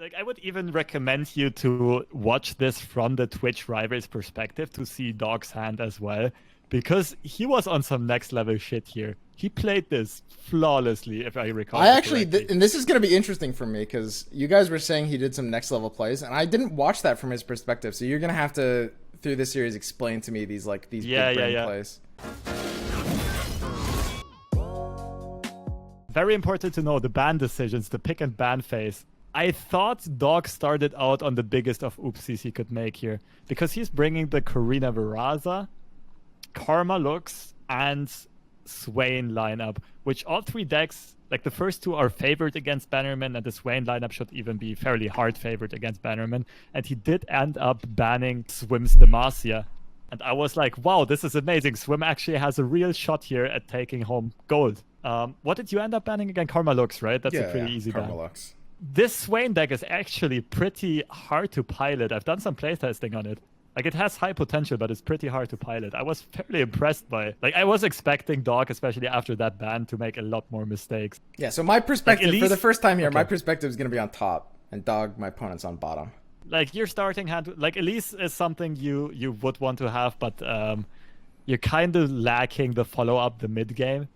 Like, I would even recommend you to watch this from the Twitch rival's perspective to see Dog's hand as well, because he was on some next level shit here. He played this flawlessly, if I recall. I actually, correctly. and this is going to be interesting for me because you guys were saying he did some next level plays, and I didn't watch that from his perspective. So you're going to have to, through this series, explain to me these big brain plays. Very important to know the ban decisions, the pick and ban phase. I thought Dog started out on the biggest of oopsies he could make here, because he's bringing the Karina Veraza, Karma Lux, and Swain lineup, which all three decks, like the first two are favored against Bannerman, and the Swain lineup should even be fairly hard favored against Bannerman. And he did end up banning Swim's Demacia. And I was like, wow, this is amazing. Swim actually has a real shot here at taking home gold. What did you end up banning again? Karma Lux, right? That's a pretty easy ban. Karma Lux. This Swain deck is actually pretty hard to pilot. I've done some playtesting on it. Like, it has high potential, but it's pretty hard to pilot. I was fairly impressed by it. Like, I was expecting Dog, especially after that ban, to make a lot more mistakes. Yeah, so my perspective, like, least, for the first time here, my perspective is going to be on top, and Dog, my opponent's on bottom. Like, your starting hand, like, Elise is something you would want to have, but you're kind of lacking the follow-up, the mid-game.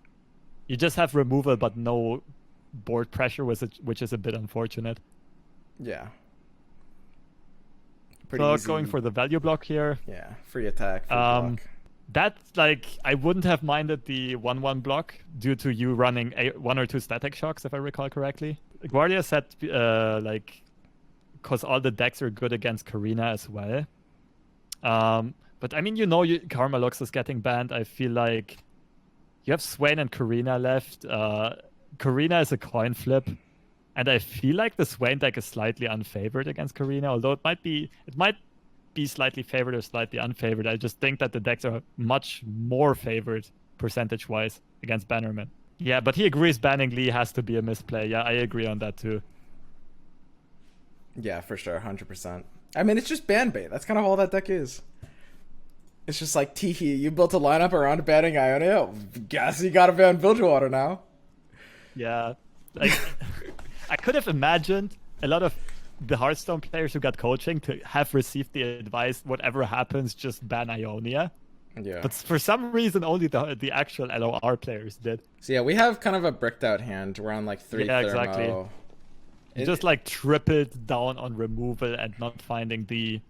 You just have removal, but no board pressure, which is a bit unfortunate. Yeah. So going for the value block here. Yeah, free attack, free block. That, like, I wouldn't have minded the 1/1 block due to you running one or two static shocks, if I recall correctly. Guardia said, like, because all the decks are good against Karina as well. But, I mean, Karma Lux is getting banned. I feel like you have Swain and Karina left. Karina is a coin flip. And I feel like the Swain deck is slightly unfavored against Karina, although it might be slightly favored or slightly unfavored. I just think that the decks are much more favored percentage-wise against Bannerman. Yeah, but he agrees banning Lee has to be a misplay. Yeah, I agree on that too. Yeah, for sure, 100%. I mean, it's just ban bait. That's kind of all that deck is. It's just like, teehee, you built a lineup around banning Ionia. Guess you gotta ban Bilgewater now. Yeah, like... I could have imagined a lot of the Hearthstone players who got coaching to have received the advice, whatever happens, just ban Ionia. Yeah. But for some reason, only the actual LoR players did. So yeah, we have kind of a bricked out hand. We're on like 3 Yeah, thermo. exactly. You just like tripled down on removal and not finding the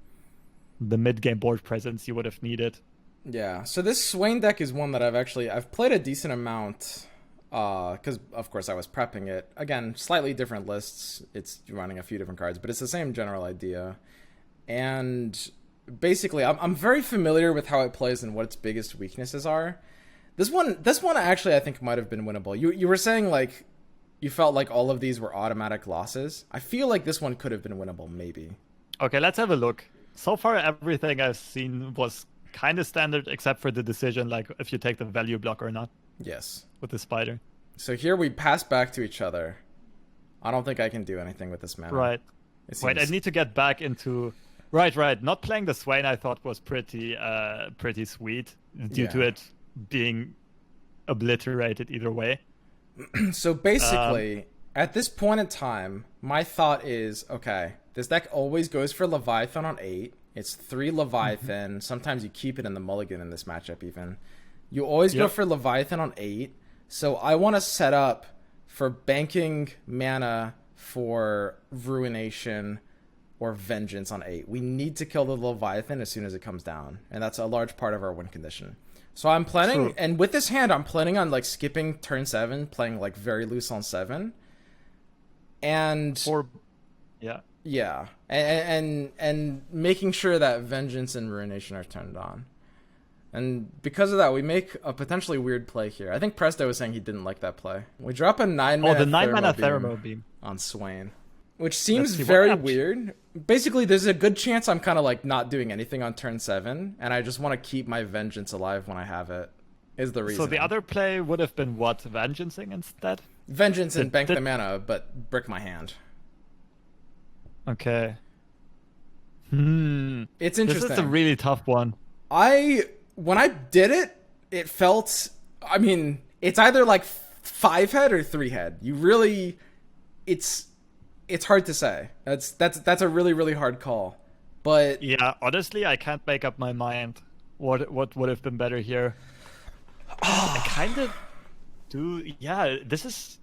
mid-game board presence you would have needed. Yeah, so this Swain deck is one that I've played a decent amount. Because, of course, I was prepping it. Again, slightly different lists. It's running a few different cards, but it's the same general idea. And basically, I'm very familiar with how it plays and what its biggest weaknesses are. This one actually, I think, might have been winnable. You were saying, like, you felt like all of these were automatic losses. I feel like this one could have been winnable, maybe. Okay, let's have a look. So far, everything I've seen was kind of standard, except for the decision, like, if you take the value block or not. Yes. With the spider. So here we pass back to each other. I don't think I can do anything with this mana. Right. Wait, I need to get back into... Right. Not playing the Swain I thought was pretty sweet due to it being obliterated either way. So basically, at this point in time, my thought is, okay, this deck always goes for Leviathan on 8. It's 3 Leviathan. Sometimes you keep it in the mulligan in this matchup even. You always go for Leviathan on 8, so I want to set up for banking mana for Ruination or Vengeance on 8. We need to kill the Leviathan as soon as it comes down, and that's a large part of our win condition. So I'm planning, and with this hand, I'm planning on like skipping turn 7, playing like very loose on 7, and and making sure that Vengeance and Ruination are turned on. And because of that, we make a potentially weird play here. I think Presto was saying he didn't like that play. We drop a 9-mana Thermo Beam on Swain, which seems very weird. Basically, there's a good chance I'm kind of like not doing anything on turn 7, and I just want to keep my Vengeance alive when I have it, is the reason. So the other play would have been what? Vengeancing instead? Vengeance and bank the mana, but brick my hand. Okay. It's interesting. This is a really tough one. When I did it, it felt, I mean, it's either like 5 head or 3 head. You really, it's it's hard to say. That's a really, really hard call. But yeah, honestly, I can't make up my mind what would have been better here. I kind of do. Yeah, this is.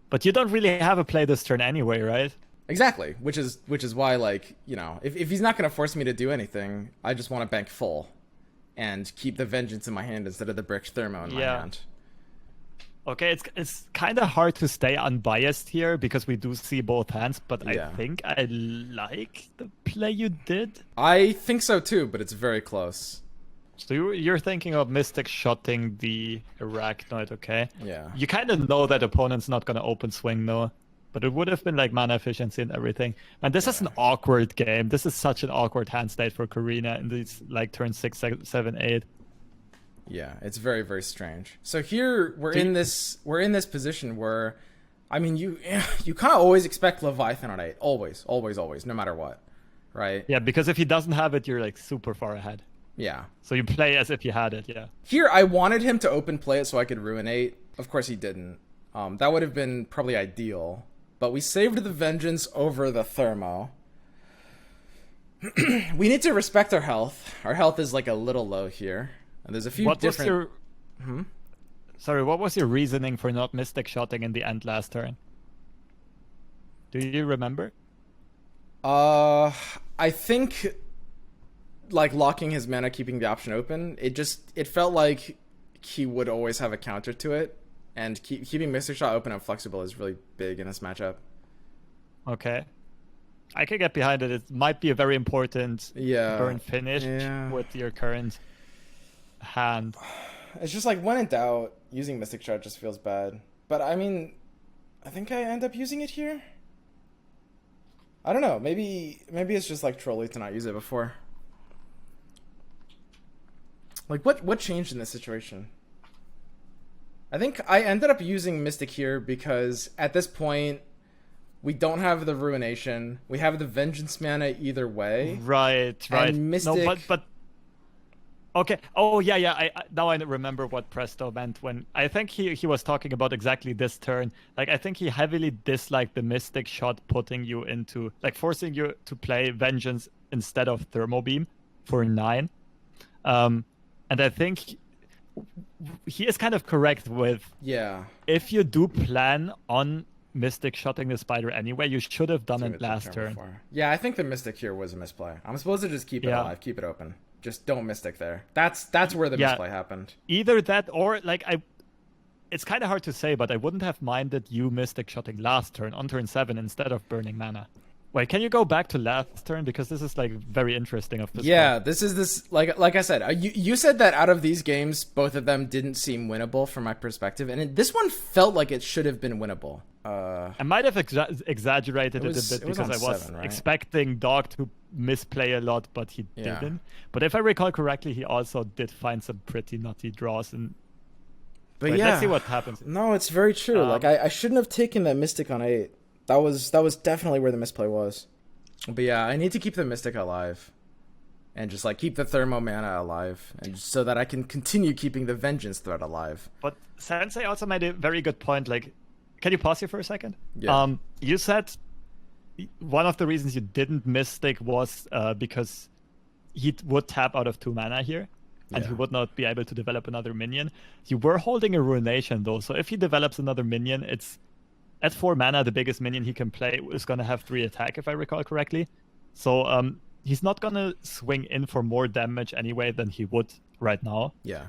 But you don't really have a play this turn anyway, right? exactly, which is why, like, if he's not gonna force me to do anything, I just want to bank full, and keep the vengeance in my hand instead of the brick thermo in my hand. Okay, it's kind of hard to stay unbiased here because we do see both hands, but Yeah. I think I like the play you did. I think so too, but it's very close. So you're thinking of Mystic shotting the Arachnoid, okay? Yeah. You kind of know that opponent's not going to open swing, though. But it would have been like mana efficiency and everything. And this is an awkward game. This is such an awkward hand state for Karina in these like turn 6, 7, 8. Yeah, it's very, very strange. So here we're in this position where, I mean, you kind of always expect Leviathan on 8, always, no matter what, right? Yeah, because if he doesn't have it, you're like super far ahead. Yeah. So you play as if you had it, yeah. Here I wanted him to open play it so I could ruin 8. Of course he didn't. That would have been probably ideal, but we saved the vengeance over the thermo. We need to respect our health. Our health is like a little low here. And there's a few different... Sorry, what was your reasoning for not Mystic shotting in the end last turn? Do you remember? I think like locking his mana, keeping the option open, it felt like he would always have a counter to it, and keeping Mystic Shot open and flexible is really big in this matchup. Okay. I can get behind it. It might be a very important burn finish with your current hand. It's just like, when in doubt, using Mystic Shot just feels bad. But I mean, I think I end up using it here. I don't know. Maybe it's just like trolly to not use it before. Like, what changed in this situation? I think I ended up using Mystic here because at this point we don't have the Ruination. We have the Vengeance mana either way. Right. And Mystic... No, but okay. Oh yeah. I now I remember what Presto meant when I think he was talking about exactly this turn. Like, I think he heavily disliked the Mystic Shot putting you into, like, forcing you to play Vengeance instead of Thermo Beam for 9. And I think he is kind of correct with, if you do plan on Mystic shotting the spider anyway, you should have done it last turn. Before. Yeah, I think the Mystic here was a misplay. I'm supposed to just keep it alive, keep it open. Just don't Mystic there. That's where the misplay happened. Either that or, like, it's kind of hard to say, but I wouldn't have minded you Mystic shotting last turn on turn 7 instead of burning mana. Wait, can you go back to last turn? Because this is, like, very interesting of this point. This is like I said, you said that out of these games, both of them didn't seem winnable from my perspective, and this one felt like it should have been winnable. I might have exaggerated it a bit because I was 7, right? expecting Dog to misplay a lot, but he didn't. But if I recall correctly, he also did find some pretty nutty draws. But let's see what happens. No, it's very true. Like, I shouldn't have taken that Mystic on 8. That was definitely where the misplay was. But yeah, I need to keep the Mystic alive. And just, like, keep the Thermo mana alive. And just so that I can continue keeping the Vengeance threat alive. But Sensei also made a very good point. Like, can you pause here for a second? Yeah. You said one of the reasons you didn't Mystic was because he would tap out of 2 mana here. And he would not be able to develop another minion. You were holding a Ruination, though. So if he develops another minion, it's... At 4 mana, the biggest minion he can play is going to have 3 attack, if I recall correctly. So he's not going to swing in for more damage anyway than he would right now. Yeah.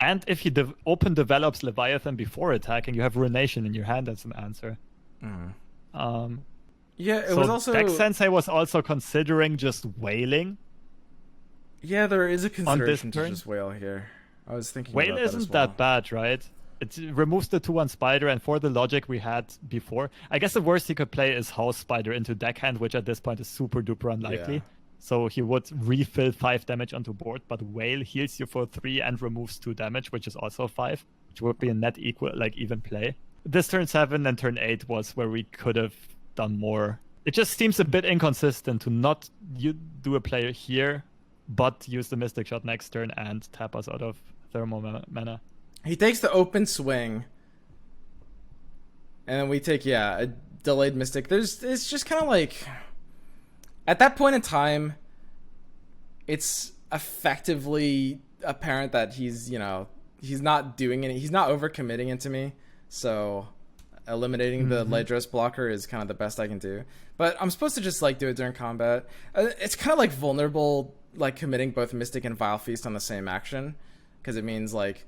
And if he develops Leviathan before attacking, you have Ruination in your hand as an answer. It was also... Dex Sensei was also considering just wailing. Yeah, there is a consideration to just wail here. I was thinking Wail about isn't that that bad, right? It removes the 2/1 spider, and for the logic we had before, I guess the worst he could play is House Spider into deckhand, which at this point is super duper unlikely. Yeah. So he would refill 5 damage onto board, but Whale heals you for 3 and removes 2 damage, which is also 5, which would be a net equal, like, even play. This turn 7 and turn 8 was where we could have done more. It just seems a bit inconsistent to not do a play here, but use the Mystic Shot next turn and tap us out of Thermo mana. He takes the open swing, and then we take, a delayed Mystic. It's just kind of like, at that point in time, it's effectively apparent that he's not doing any, he's not overcommitting into me. So eliminating the Ledros blocker is kind of the best I can do. But I'm supposed to just like do it during combat. It's kind of like vulnerable, like committing both Mystic and Vile Feast on the same action, because it means like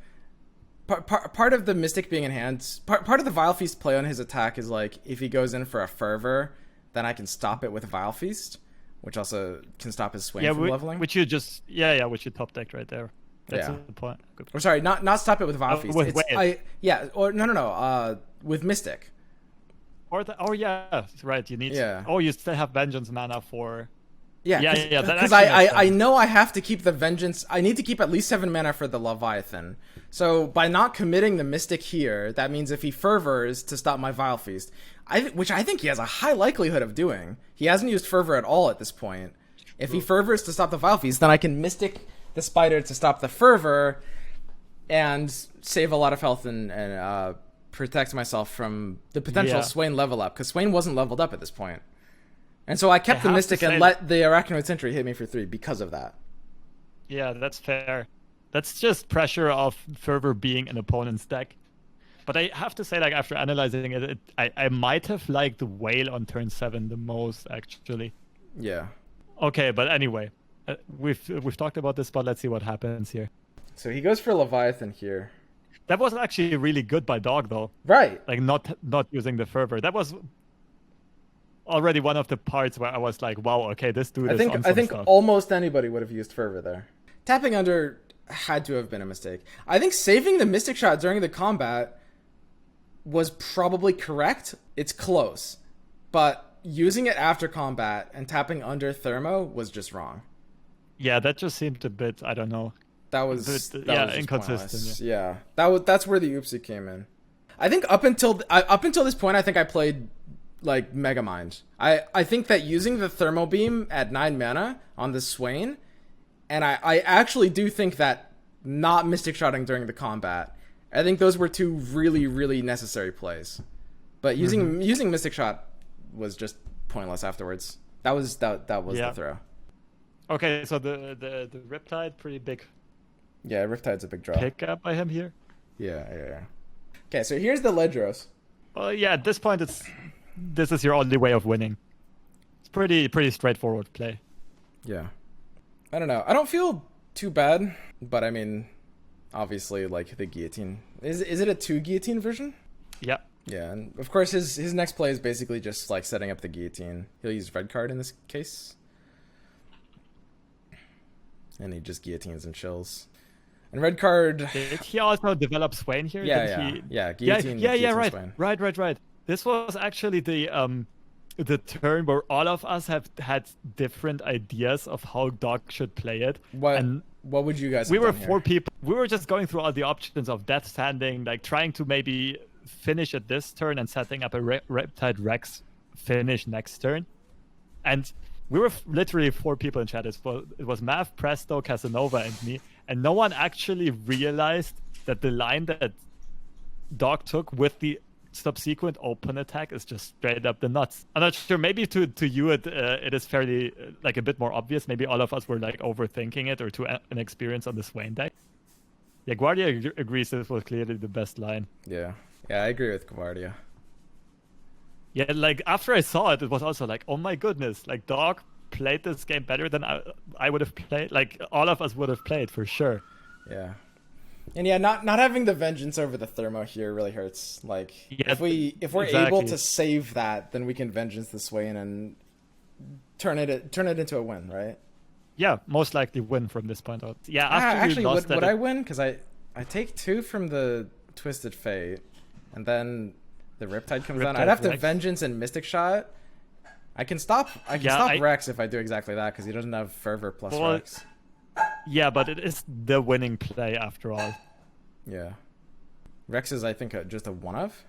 part of the Mystic being in hand, part of the Vile Feast play on his attack is like if he goes in for a Fervor, then I can stop it with Vile Feast, which also can stop his Swain from leveling. Which you just which you top decked right there. That's the point. Good. Or sorry, not stop it with Vile Feast. With with Mystic. Right. You need. Yeah. Oh, you still have Vengeance mana for. Yeah. Because I know I have to keep the Vengeance. I need to keep at least 7 mana for the Leviathan. So by not committing the Mystic here, that means if he Fervors to stop my Vile Feast, which I think he has a high likelihood of doing. He hasn't used Fervor at all at this point. If he Fervors to stop the Vile Feast, then I can Mystic the Spider to stop the Fervor and save a lot of health and protect myself from the potential Swain level up, because Swain wasn't leveled up at this point. And so I kept the Mystic and let the Arachnoid Sentry hit me for 3 because of that. Yeah, that's fair. That's just pressure of Fervor being an opponent's deck. But I have to say, like, after analyzing it, I might have liked the Whale on turn 7 the most, actually. Yeah. Okay, but anyway, we've talked about this, but let's see what happens here. So he goes for Leviathan here. That was actually really good by Dog, though. Right. Like, not using the Fervor. That was already one of the parts where I was like, wow, okay, this dude is on some I think stuff. Almost anybody would have used Fervor there. Tapping under had to have been a mistake. I think saving the Mystic Shot during the combat was probably correct. It's close. But using it after combat and tapping under Thermo was just wrong. Yeah, that just seemed a bit, I don't know. That was inconsistent. Yeah. That's where the oopsie came in. I think up until this point, I think I played like Megamind. I think that using the Thermo Beam at 9 mana on the Swain, and I actually do think that not Mystic Shotting during the combat, I think those were 2 really, really necessary plays. But using Mystic Shot was just pointless afterwards. That was the throw. Okay, so the Riptide, pretty big. Yeah, Riptide's a big draw. Pick up by him here. Yeah. Okay, so here's the Ledros. Well, yeah, at this point, this is your only way of winning. It's pretty straightforward play. Yeah. I don't know. I don't feel too bad, but I mean, obviously, like the guillotine. Is it a 2 guillotine version? Yeah. Yeah, and of course his next play is basically just like setting up the guillotine. He'll use red card in this case. And he just guillotines and chills. And red card. Did he also develop Swain here? Yeah. Guillotine. Right. Swain. Right. This was actually the turn where all of us have had different ideas of how Dog should play it. What would you guys? We were 4 people. We were just going through all the options of Death Standing, like trying to maybe finish at this turn and setting up a Riptide Rex finish next turn. And we were literally 4 people in chat. It was Mav, Presto, Casanova, and me. And no one actually realized that the line that Dog took with the subsequent open attack is just straight up the nuts. I'm not sure. Maybe to you it is fairly like a bit more obvious. Maybe all of us were like overthinking it or too inexperienced on the Swain deck. Yeah, Guardia agrees this was clearly the best line. Yeah, I agree with Guardia. Yeah, like after I saw it, it was also like, oh my goodness, like Dog played this game better than I would have played. Like all of us would have played for sure. Yeah. And yeah, not having the Vengeance over the Thermo here really hurts. Like if we're able to save that, then we can Vengeance the Swain and turn it into a win, right? Yeah, most likely win from this point out. Yeah, actually, would I win? Because I take 2 from the Twisted Fate, and then the Riptide comes down. I'd have to Vengeance and Mystic Shot. I can stop Rex if I do exactly that, because he doesn't have Fervor plus Rex. Yeah, but it is the winning play after all. Yeah. Rex is, I think, just a one-of?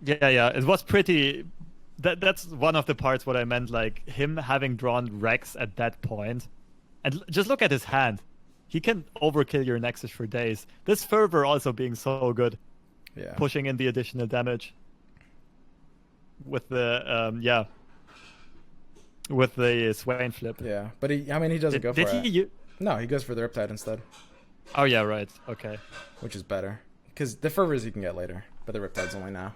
Yeah. It was pretty... That's one of the parts what I meant, like, him having drawn Rex at that point. And just look at his hand. He can overkill your Nexus for days. This Fervor also being so good. Yeah. Pushing in the additional damage. with the Swain flip. Yeah, but he doesn't go for it. No, he goes for the Riptide instead. Oh yeah, right. Okay. Which is better. Because the Fervors you can get later, but the Riptide's only now.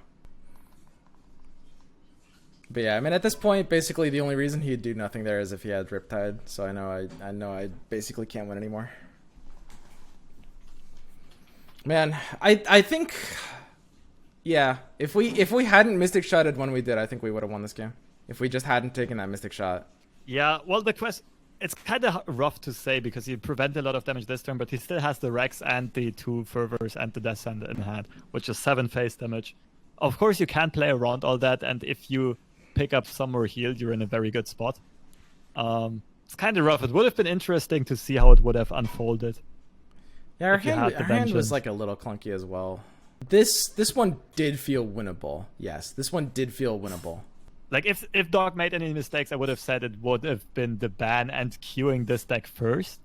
But yeah, I mean, at this point, basically the only reason he'd do nothing there is if he had Riptide. So I know I basically can't win anymore. Man, I think, yeah, if we hadn't Mystic Shotted when we did, I think we would have won this game. If we just hadn't taken that Mystic Shot. Yeah, well, it's kind of rough to say because he prevented a lot of damage this turn, but he still has the Rex and the 2 Fervors and the Descent in hand, which is 7 face damage. Of course, you can play around all that, and if you pick up some more heal, you're in a very good spot. It's kind of rough. It would have been interesting to see how it would have unfolded. Yeah, our hand was like a little clunky as well. This one did feel winnable. Yes, this one did feel winnable. Like, if Dog made any mistakes, I would have said it would have been the ban and queuing this deck first.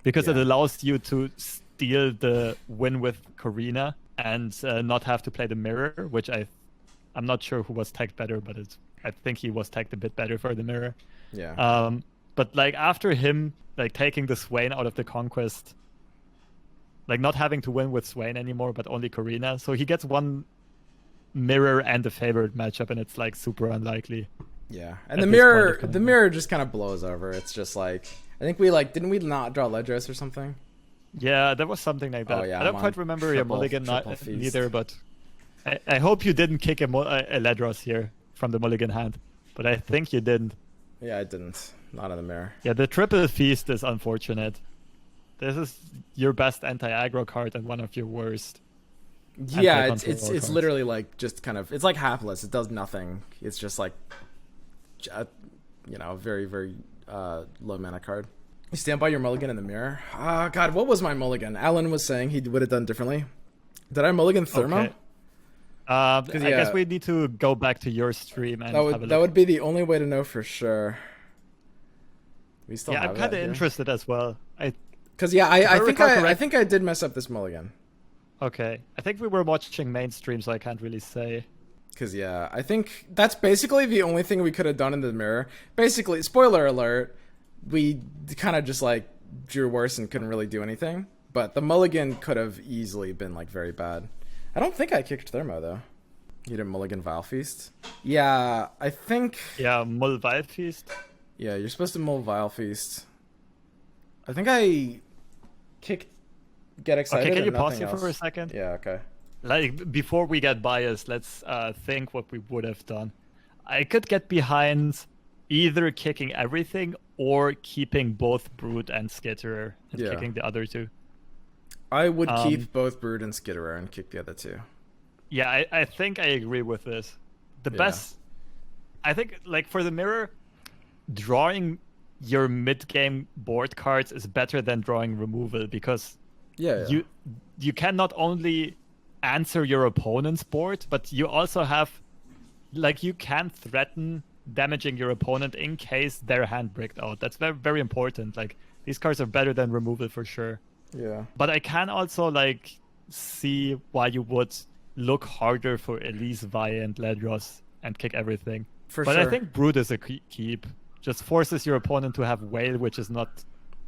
Because it allows you to steal the win with Corina and not have to play the mirror, which I'm not sure who was tagged better, but I think he was tagged a bit better for the mirror. Yeah. But like after him, like taking the Swain out of the Conquest, like not having to win with Swain anymore, but only Corina. So he gets one mirror and a favorite matchup, and it's like super unlikely. Yeah, and the mirror just kind of blows over. It's just like, I think didn't we not draw Ledros or something? Yeah, there was something like that. Oh, yeah, I don't quite remember your mulligan neither, but I hope you didn't kick a Ledros here from the mulligan hand, but I think you didn't. Yeah, I didn't. Not in the mirror. Yeah, the triple feast is unfortunate. This is your best anti-aggro card and one of your worst. Yeah, it's literally like just kind of, it's like hapless. It does nothing. It's just like, very, very low mana card. You stand by your mulligan in the mirror. God, what was my mulligan? Alan was saying he would have done differently. Did I mulligan Thermo? Okay. I guess we need to go back to your stream and that would be the only way to know for sure. We still have I'm kind of interested as well. I think I did mess up this mulligan. Okay, I think we were watching mainstream, so I can't really say. Because, yeah, I think that's basically the only thing we could have done in the mirror. Basically, spoiler alert, we kind of just, like, drew worse and couldn't really do anything. But the mulligan could have easily been, like, very bad. I don't think I kicked Thermo, though. You did mulligan Vile Feast? Yeah, I think... Yeah, mull Vile Feast? Yeah, you're supposed to mull Vile Feast. I think I kicked Get Excited. Okay, can you pause here for a second? Yeah, okay. Like, before we get biased, let's think what we would have done. I could get behind either kicking everything or keeping both Brood and Skitterer and kicking the other two. I would keep both Brood and Skitterer and kick the other two. Yeah, I think I agree with this. The best... I think, like, for the mirror, drawing your mid-game board cards is better than drawing removal, because you can not only answer your opponent's board, but you also have, like, you can threaten damaging your opponent in case their hand bricked out. That's very, very important. Like, these cards are better than removal for sure. Yeah. But I can also, like, see why you would look harder for Elise, Vi, and Ledros and kick everything. But I think Brood is a keep. Just forces your opponent to have Whale, which is not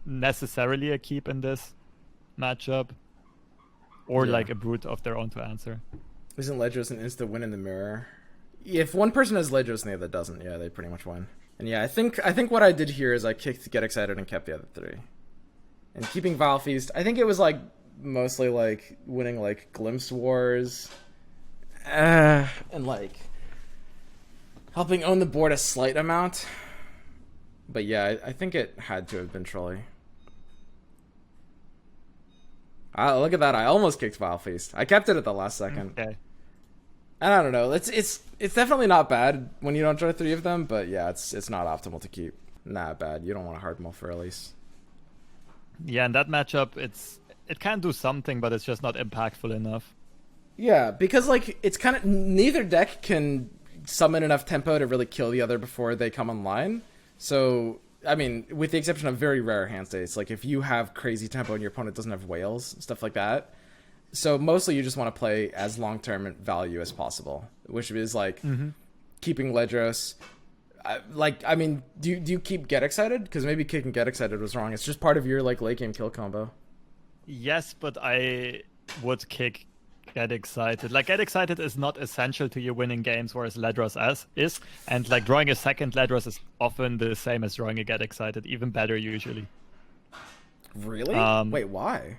necessarily a keep in this matchup. Or like a Brood of their own to answer. Isn't Ledros an insta win in the mirror? If one person has Ledros and the other doesn't, yeah, they pretty much win. And yeah, I think what I did here is I kicked Get Excited and kept the other three. And keeping Vile Feast, I think it was like mostly like winning like Glimpse Wars. And like helping own the board a slight amount. But yeah, I think it had to have been Trolley. Look at that, I almost kicked Vile Feast. I kept it at the last second. Okay. And I don't know, it's definitely not bad when you don't draw three of them, but yeah, it's not optimal to keep. Not bad. You don't want to hard mull for Elise. Yeah, in that matchup, it can do something, but it's just not impactful enough. Yeah, because like it's kind of neither deck can summon enough tempo to really kill the other before they come online. So I mean, with the exception of very rare hand states, like if you have crazy tempo and your opponent doesn't have whales, stuff like that. So mostly you just want to play as long-term value as possible, which is like keeping Ledros. I mean, do you keep Get Excited? Because maybe kicking Get Excited was wrong. It's just part of your like late game kill combo. Yes, but I would kick Get Excited. Like, Get Excited is not essential to you winning games, whereas Ledros is. And like drawing a second Ledros is often the same as drawing a Get Excited, even better usually. Really? Wait, why?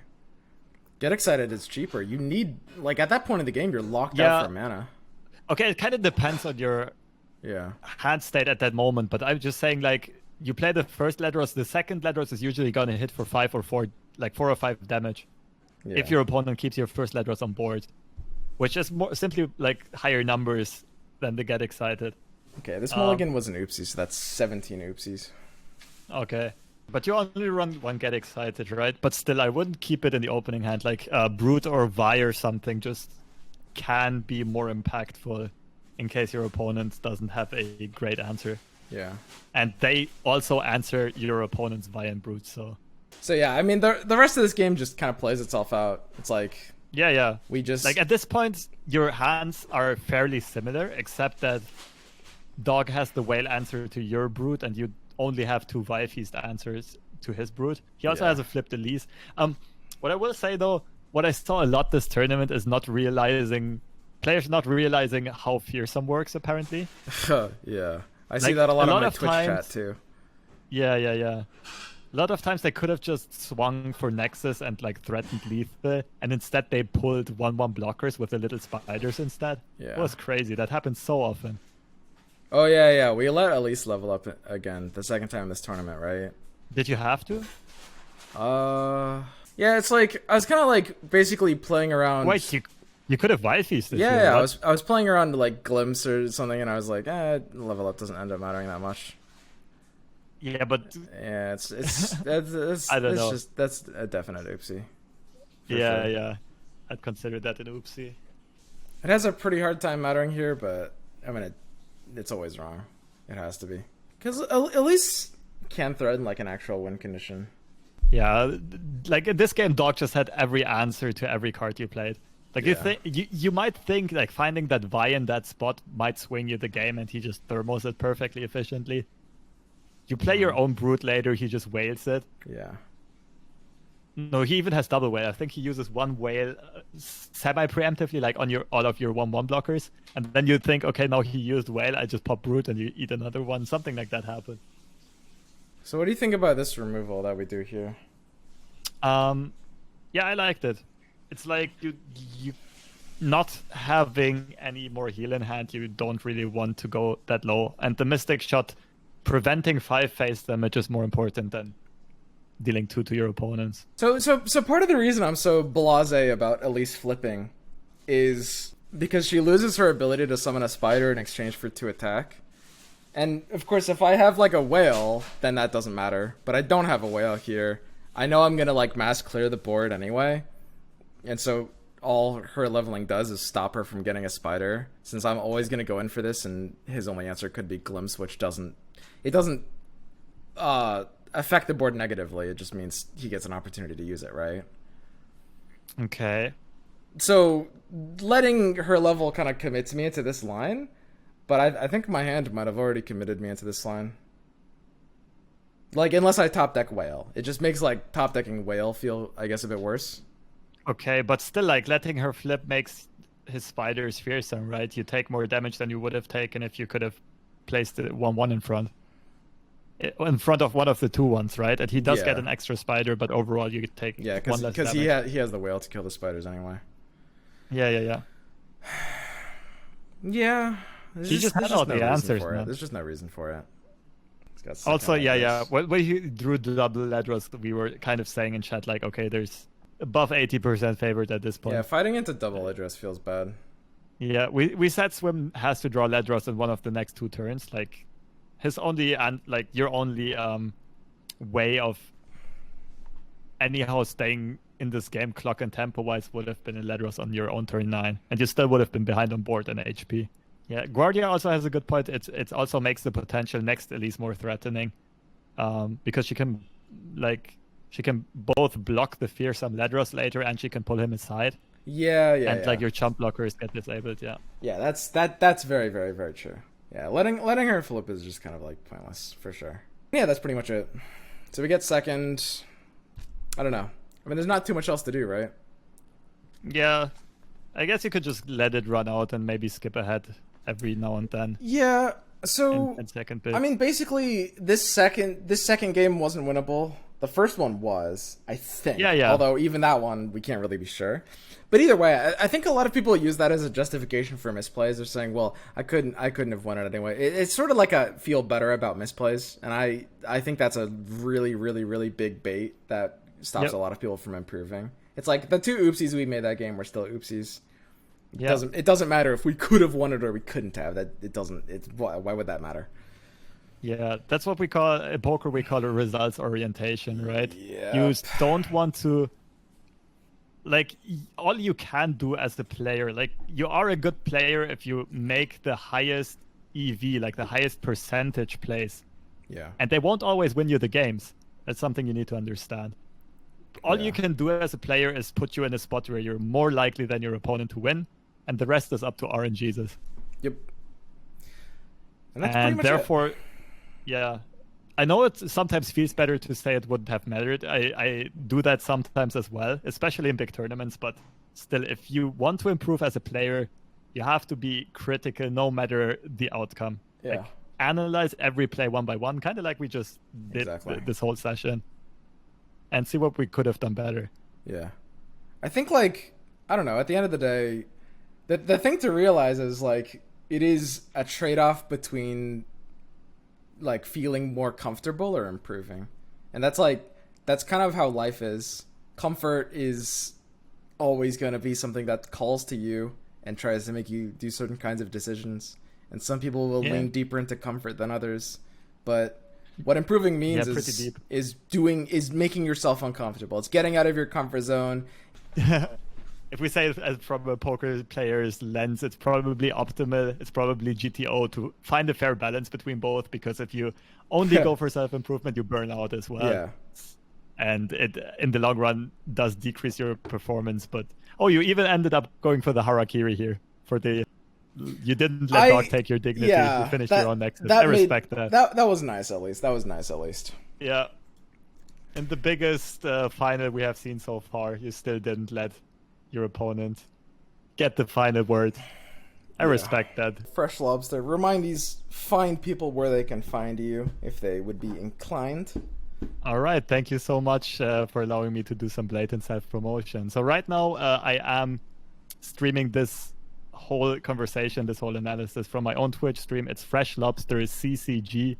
Get Excited is cheaper. You need, like, at that point in the game, you're locked out for mana. Okay, it kind of depends on your hand state at that moment, but I'm just saying, like, you play the first Ledros, the second Ledros is usually going to hit for 4 or 5 damage. Yeah. If your opponent keeps your first Ledros on board, which is more simply like higher numbers than the Get Excited. Okay, this mulligan was an oopsie, so that's 17 oopsies. Okay. But you only run one Get Excited, right? But still, I wouldn't keep it in the opening hand. Like Brute or Vi or something just can be more impactful in case your opponent doesn't have a great answer. Yeah. And they also answer your opponent's Vi and Brute, so... So yeah, I mean, the rest of this game just kind of plays itself out. It's like... Yeah. We just... Like, at this point, your hands are fairly similar, except that Dog has the Whale answer to your Brute, and you only have 2 Vi Feast answers to his Brute. He also has a Flip the Lease. What I will say, though, what I saw a lot this tournament is players not realizing how Fearsome works, apparently. Yeah. I see that a lot on my Twitch chat, too. Yeah. A lot of times they could have just swung for Nexus and like threatened lethal, and instead they pulled 1/1 blockers with the little spiders instead. Yeah. It was crazy. That happens so often. Oh yeah. We let Elise level up again the second time this tournament, right? Did you have to? Yeah. It's like I was kind of like basically playing around. Wait, you could have Vi Feasted. Yeah. I was playing around to like Glimpse or something, and I was like, level up doesn't end up mattering that much. Yeah, but it's I don't know. That's a definite oopsie. Yeah. I'd consider that an oopsie. It has a pretty hard time mattering here, but I mean, it's always wrong. It has to be because at least can threaten like an actual win condition. Yeah, like in this game, Dog just had every answer to every card you played. Like you might think like finding that Vi in that spot might swing you the game, and he just thermos it perfectly efficiently. You play your own Brute later, he just whales it. Yeah. No, he even has double whale. I think he uses one whale semi-preemptively, like on all of your 1/1 blockers. And then you think, okay, now he used whale, I just pop Brute and you eat another one. Something like that happened. So what do you think about this removal that we do here? Yeah, I liked it. It's like you not having any more heal in hand, you don't really want to go that low. And the Mystic Shot... preventing 5 phase damage is more important than dealing 2 to your opponents. So part of the reason I'm so blasé about Elise flipping is because she loses her ability to summon a spider in exchange for 2 attack. And of course, if I have like a whale, then that doesn't matter. But I don't have a whale here. I know I'm gonna like mass clear the board anyway. And so all her leveling does is stop her from getting a spider, since I'm always gonna go in for this, and his only answer could be Glimpse, which doesn't affect the board negatively. It just means he gets an opportunity to use it, right? Okay. So letting her level kind of commits me into this line, but I think my hand might have already committed me into this line. Like, unless I top deck whale. It just makes like top decking whale feel, I guess, a bit worse. Okay, but still, like, letting her flip makes his spiders fearsome, right? You take more damage than you would have taken if you could have placed the 1/1 in front of one of the 2/1s, right? And he does get an extra spider, but overall you take one less damage. Because he has the whale to kill the spiders anyway. Yeah. Yeah. He just had all the answers, man. There's just no reason for it. Also, when he drew the double Ledros, we were kind of saying in chat, like, okay, there's above 80% favored at this point. Yeah, fighting into double Ledros feels bad. Yeah, we said Swim has to draw Ledros in one of the next 2 turns. Like, his only your only way of anyhow staying in this game clock and tempo wise would have been a Ledros on your own turn 9, and you still would have been behind on board in HP. Yeah, Guardia also has a good point. It also makes the potential next Elise more threatening, because she can both block the fearsome Ledros later, and she can pull him aside. Yeah. And like your chump blockers get disabled. Yeah. Yeah, that's very, very, very true. Yeah, letting her flip is just kind of like pointless for sure. Yeah, that's pretty much it. So we get second. I don't know. I mean, there's not too much else to do, right? Yeah, I guess you could just let it run out and maybe skip ahead every now and then. Yeah. So in second bit. I mean, basically, this second game wasn't winnable. The first one was, I think. Yeah. Although even that one, we can't really be sure. But either way, I think a lot of people use that as a justification for misplays. They're saying, "Well, I couldn't have won it anyway." It's sort of like a feel better about misplays, and I think that's a really, really, really big bait that stops a lot of people from improving. It's like the 2 oopsies we made that game were still oopsies. It doesn't matter if we could have won it or we couldn't have. That it doesn't. Why would that matter? Yeah, that's what we call in poker. We call it results orientation, right? Yeah. You don't want to, like, all you can do as the player. Like, you are a good player if you make the highest EV, like the highest percentage plays. Yeah. And they won't always win you the games. That's something you need to understand. All you can do as a player is put you in a spot where you're more likely than your opponent to win, and the rest is up to RNGesus. Yep. And that's and pretty much therefore, it. Yeah, I know it sometimes feels better to say it wouldn't have mattered. I do that sometimes as well, especially in big tournaments. But still, if you want to improve as a player, you have to be critical no matter the outcome. Yeah. Like, analyze every play one by one, kind of like we just did this whole session, and see what we could have done better. Yeah. I think, like, I don't know, at the end of the day, the thing to realize is, like, it is a trade-off between, like, feeling more comfortable or improving. And that's kind of how life is. Comfort is always going to be something that calls to you and tries to make you do certain kinds of decisions. And some people will lean deeper into comfort than others. But what improving means is making yourself uncomfortable. It's getting out of your comfort zone. If we say it from a poker player's lens, it's probably optimal. It's probably GTO to find a fair balance between both, because if you only go for self-improvement, you burn out as well. Yeah. And it, in the long run, does decrease your performance. But, you even ended up going for the Harakiri here. You didn't let Dog take your dignity. You finished your own nexus. I respect that. That was nice, at least. That was nice, at least. Yeah. In the biggest final we have seen so far, you still didn't let your opponent get the final word. I respect that. Fresh Lobster, remind these fine people where they can find you if they would be inclined. All right, thank you so much for allowing me to do some blatant self-promotion. So right now I am streaming this whole conversation, this whole analysis from my own Twitch stream. It's Fresh Lobster CCG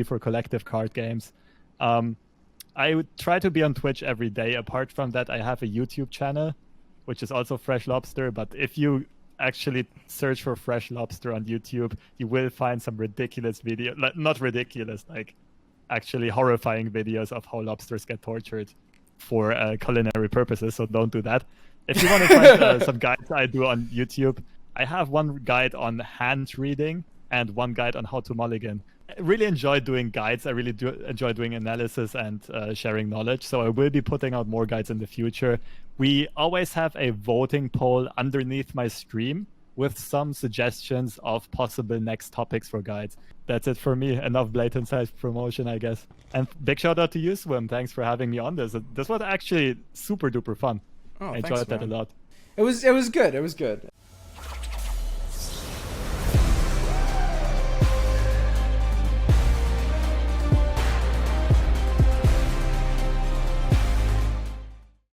for Collective Card Games. I would try to be on Twitch every day. Apart from that, I have a YouTube channel, which is also Fresh Lobster. But if you actually search for Fresh Lobster on YouTube, you will find some ridiculous video, not ridiculous, like actually horrifying videos of how lobsters get tortured for culinary purposes. So don't do that. If you want to find some guides I do on YouTube, I have one guide on hand reading and one guide on how to mulligan. I really enjoy doing guides. I really do enjoy doing analysis and sharing knowledge. So I will be putting out more guides in the future. We always have a voting poll underneath my stream with some suggestions of possible next topics for guides. That's it for me. Enough blatant self-promotion, I guess. And big shout out to you, Swim. Thanks for having me on this. This was actually super duper fun. I enjoyed that a lot. It was good. It was good.